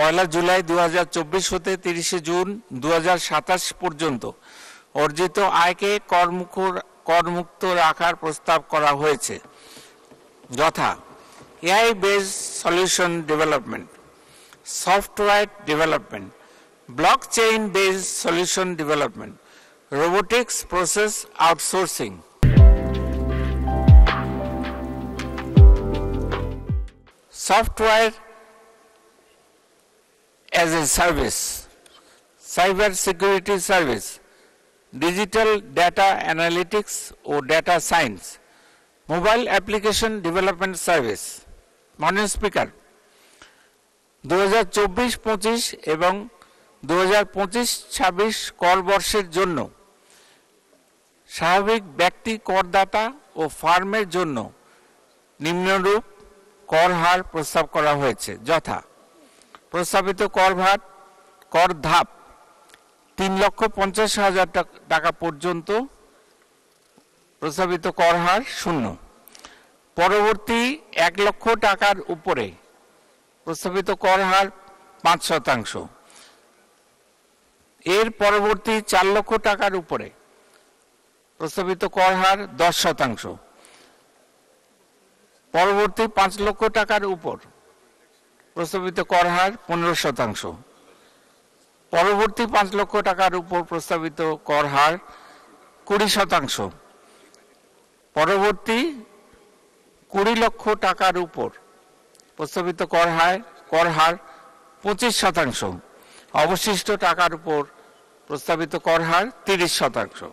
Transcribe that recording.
1 জুলাই 2024 হতে 30 জুন 2027 পর্যন্ত অর্জিত আয়কে করমুক্ত রাখার প্রস্তাব করা হয়েছে, যথা AI based solution development, software development, blockchain based solution development, robotics process outsourcing. Software as a service, cyber security service, digital data analytics or data science, mobile application development service। মাননীয় speaker, 2024-25 এবং 2025-26 কর বর্ষের জন্য স্বাভাবিক ব্যক্তি করদাতা ও ফার্মের জন্য নিম্নরূপ কর হার প্রস্তাব করা হয়েছে, যথা প্রস্তাবিত কর ধাপ 3,50,000 টাকা পর্যন্ত, প্রস্তাবিত কর হার 0। পরবর্তী 1 লক্ষ টাকার উপরে প্রস্তাবিত কর হার 5%। এর পরবর্তী 4 লক্ষ টাকার উপরে প্রস্তাবিত কর হার 10%। পরবর্তী 5 লক্ষ টাকার উপর প্রস্তাবিত কর হার 15%। পরবর্তী 5 লক্ষ টাকার উপর প্রস্তাবিত কর হার 20%। পরবর্তী 20 লক্ষ টাকার উপর প্রস্তাবিত কর হার 25%। অবশিষ্ট টাকার উপর প্রস্তাবিত কর হার 30%।